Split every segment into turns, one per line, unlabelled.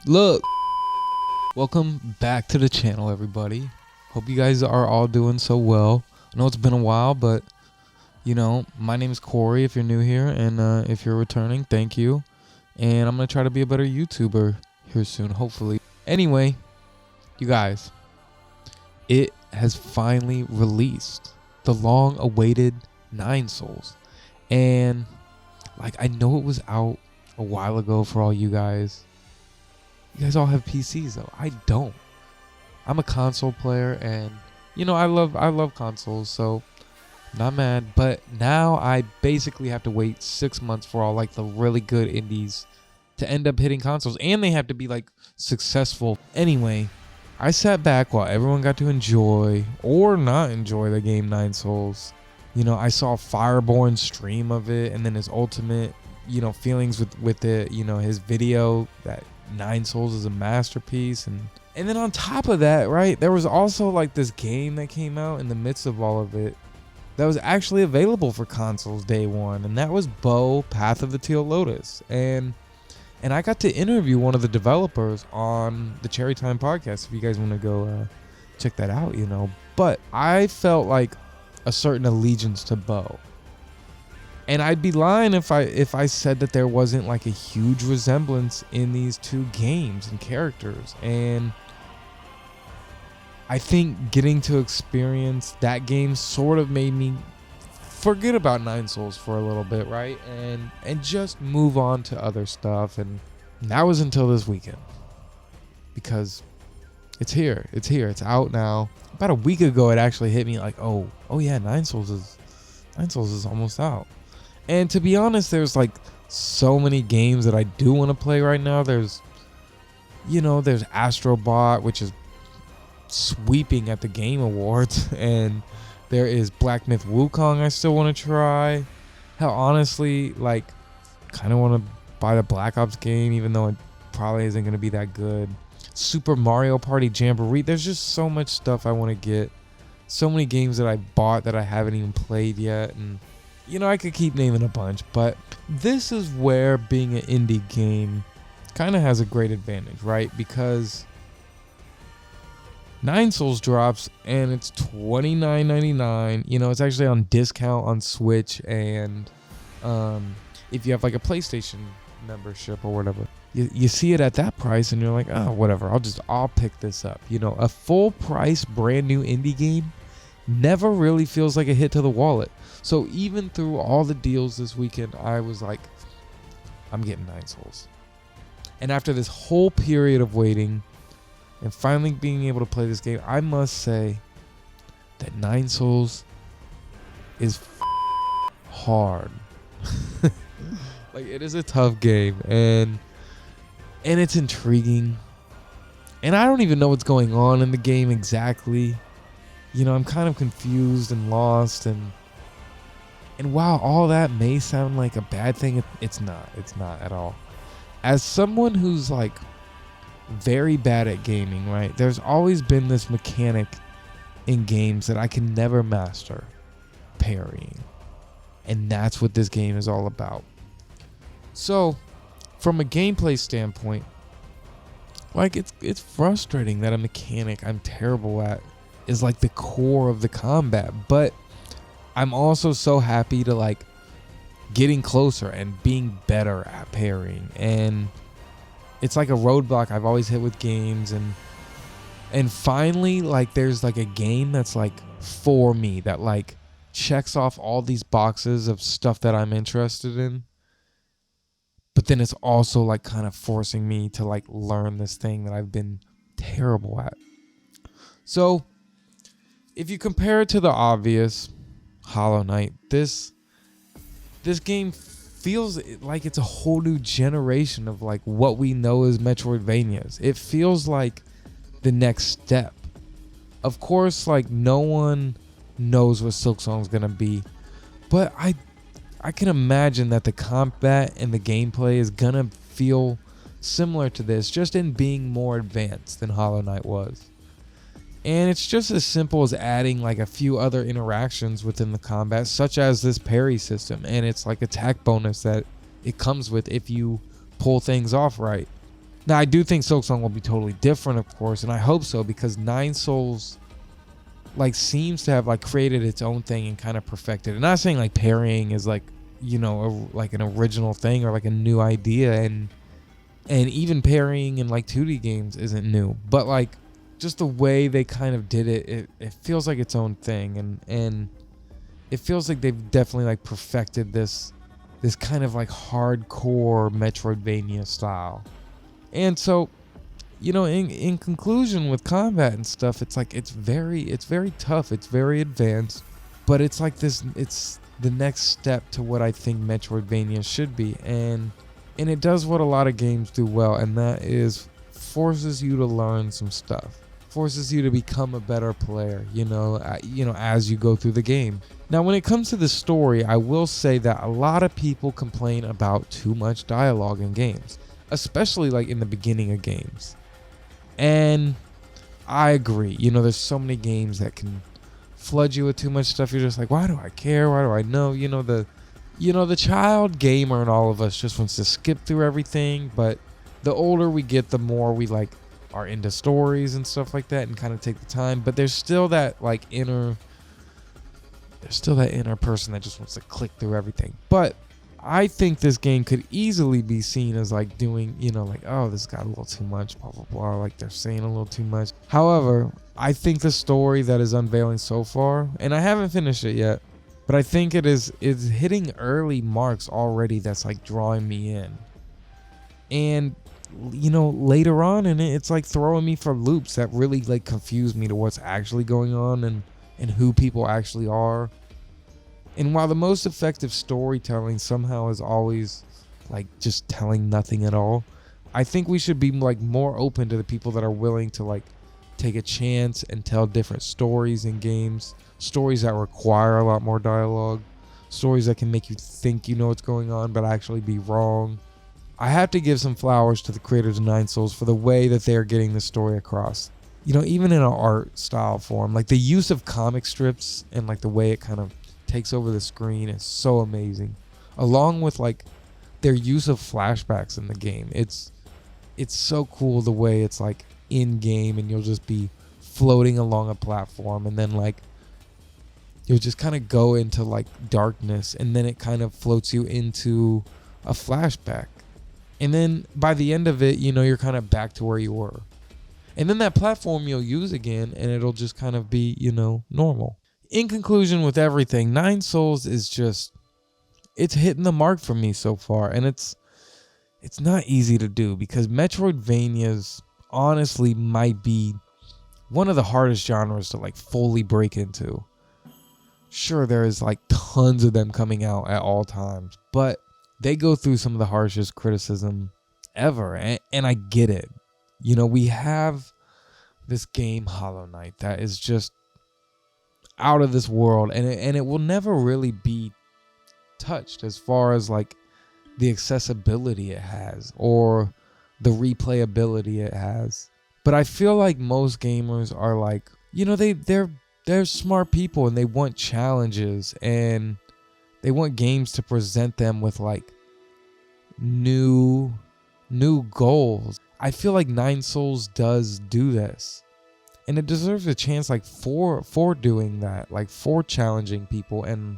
Look, welcome back to the channel, everybody. Hope you guys are all doing so well. I know it's been a while, but my name is Corey if you're new here, and if you're returning, thank you. And I'm gonna try to be a better YouTuber here soon, hopefully. Anyway, you guys, it has finally released, the long-awaited Nine Souls. And I know it was out a while ago for all you guys. You guys all have PCs though. I don't. I'm a console player, and I love consoles, so not mad. But now I basically have to wait 6 months for all the really good indies to end up hitting consoles, and they have to be successful. Anyway, I sat back while everyone got to enjoy or not enjoy the game Nine Souls. I saw Fireborn stream of it, and then his ultimate, feelings with it. His video that Nine Souls is a masterpiece, and then on top of that, right, there was also this game that came out in the midst of all of it that was actually available for consoles day one, and that was Bow Path of the Teal Lotus. And I got to interview one of the developers on the Cherry Time podcast if you guys want to go check that out. But I felt a certain allegiance to Bow, and I'd be lying if I said that there wasn't a huge resemblance in these two games and characters. And I think getting to experience that game sort of made me forget about Nine Souls for a little bit, right? And just move on to other stuff. And that was until this weekend, because it's here. It's out now. About a week ago, it actually hit me oh yeah, Nine Souls is almost out. And to be honest, there's so many games that I do want to play right now. There's Astrobot, which is sweeping at the Game Awards, and there is Black Myth Wukong I still want to try. Hell, honestly, kind of want to buy the Black Ops game, even though it probably isn't going to be that good. Super Mario Party Jamboree. There's just so much stuff I want to get. So many games that I bought that I haven't even played yet, and I could keep naming a bunch, but this is where being an indie game kind of has a great advantage, right? Because Nine Souls drops and it's $29.99. It's actually on discount on Switch, and if you have a PlayStation membership or whatever, you see it at that price and you're like, oh, whatever, I'll pick this up. A full price brand new indie game never really feels like a hit to the wallet. So even through all the deals this weekend, I was I'm getting Nine Souls. And after this whole period of waiting and finally being able to play this game, I must say that Nine Souls is hard. It is a tough game, and it's intriguing. And I don't even know what's going on in the game exactly. I'm kind of confused and lost, and while all that may sound like a bad thing, it's not. It's not at all. As someone who's very bad at gaming, right? There's always been this mechanic in games that I can never master: parrying. And that's what this game is all about. So, from a gameplay standpoint, it's frustrating that a mechanic I'm terrible at is the core of the combat, but I'm also so happy to getting closer and being better at parrying. And it's a roadblock I've always hit with games, and finally there's a game that's for me, that checks off all these boxes of stuff that I'm interested in, but then it's also kind of forcing me to learn this thing that I've been terrible at. So if you compare it to the obvious Hollow Knight, this game feels like it's a whole new generation of what we know as Metroidvanias. It feels like the next step. Of course, no one knows what Silksong's gonna be, but I can imagine that the combat and the gameplay is gonna feel similar to this, just in being more advanced than Hollow Knight was. And it's just as simple as adding a few other interactions within the combat, such as this parry system, and it's attack bonus that it comes with if you pull things off right. Now, I do think Silksong will be totally different, of course, and I hope so, because Nine Souls like seems to have like created its own thing and kind of perfected it. I'm not saying like parrying is like, you know, like an original thing or like a new idea, and even parrying in like 2D games isn't new, but like just the way they kind of did it, it feels like its own thing, and it feels like they've definitely like perfected this kind of like hardcore Metroidvania style. And so, you know, in conclusion with combat and stuff, it's like it's very tough, it's very advanced, but it's like it's the next step to what I think Metroidvania should be, and it does what a lot of games do well, and that is forces you to learn some stuff, forces you to become a better player, you know, as you go through the game. Now, when it comes to the story, I will say that a lot of people complain about too much dialogue in games, especially like in the beginning of games. And I agree. You know, there's so many games that can flood you with too much stuff. You're just like, why do I care? Why do I know? You know, the child gamer and all of us just wants to skip through everything. But the older we get, the more we like are into stories and stuff like that and kind of take the time. But there's still that like inner person that just wants to click through everything. But I think this game could easily be seen as like doing, you know, like, oh, this got a little too much, blah, blah, blah. Like they're saying a little too much. However, I think the story that is unveiling so far, and I haven't finished it yet, but I think it's hitting early marks already that's like drawing me in. And, you know, later on in it, it's like throwing me for loops that really like confuse me to what's actually going on and who people actually are. And while the most effective storytelling somehow is always like just telling nothing at all, I think we should be like more open to the people that are willing to like take a chance and tell different stories in games, stories that require a lot more dialogue, stories that can make you think you know what's going on but actually be wrong. I have to give some flowers to the creators of Nine Souls for the way that they are getting the story across. You know, even in an art style form, like the use of comic strips and like the way it kind of takes over the screen is so amazing, along with like their use of flashbacks in the game. It's so cool the way it's like in game and you'll just be floating along a platform and then like you'll just kind of go into like darkness and then it kind of floats you into a flashback, and then by the end of it, you know, you're kind of back to where you were, and then that platform you'll use again and it'll just kind of be, you know, normal. In conclusion with everything, Nine Souls is just, it's hitting the mark for me so far, and it's not easy to do because Metroidvanias honestly might be one of the hardest genres to like fully break into. Sure, there is like tons of them coming out at all times, but they go through some of the harshest criticism ever, and I get it. You know, we have this game Hollow Knight that is just out of this world, and it will never really be touched as far as like the accessibility it has or the replayability it has. But I feel like most gamers are like, you know, they're smart people and they want challenges and they want games to present them with like new goals. I feel like Nine Souls does do this. And it deserves a chance like for doing that, like for challenging people and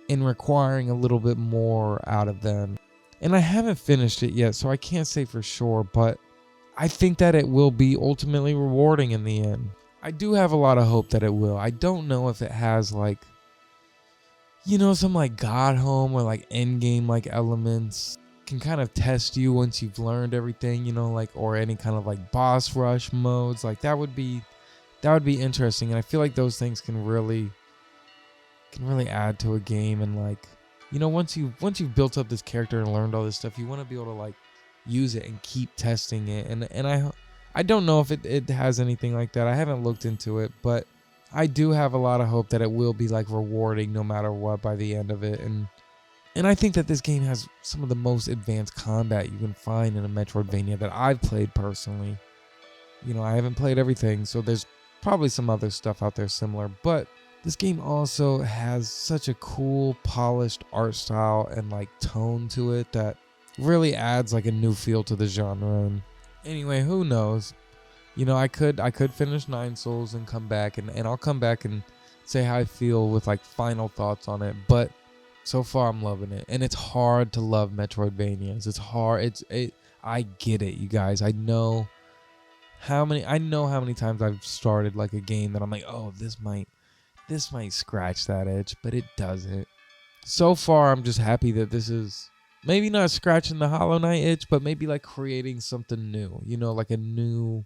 requiring a little bit more out of them. And I haven't finished it yet, so I can't say for sure, but I think that it will be ultimately rewarding in the end. I do have a lot of hope that it will. I don't know if it has like, you know, some like God Home or like end game like elements can kind of test you once you've learned everything, you know, like, or any kind of like boss rush modes. Like that would be interesting, and I feel like those things can really add to a game. And like, you know, once you've built up this character and learned all this stuff, you want to be able to like use it and keep testing it. And I don't know if it has anything like that. I haven't looked into it, but I do have a lot of hope that it will be like rewarding no matter what by the end of it. And I think that this game has some of the most advanced combat you can find in a Metroidvania that I've played personally. You know, I haven't played everything, so there's probably some other stuff out there similar, but this game also has such a cool, polished art style and like tone to it that really adds like a new feel to the genre. Anyway, who knows? You know, I could finish Nine Souls and come back, and I'll come back and say how I feel with like final thoughts on it. But so far I'm loving it. And it's hard to love Metroidvanias. It's hard. I get it, you guys. I know how many times I've started like a game that I'm like, "Oh, this might scratch that itch," but it doesn't. So far I'm just happy that this is maybe not scratching the Hollow Knight itch, but maybe like creating something new. You know, like a new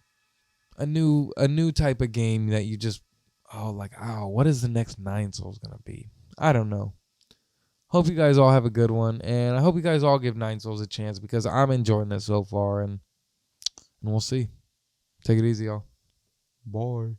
type of game that you just what is the next Nine Souls gonna be? I don't know. Hope you guys all have a good one, and I hope you guys all give Nine Souls a chance because I'm enjoying this so far, and we'll see. Take it easy, y'all. Bye.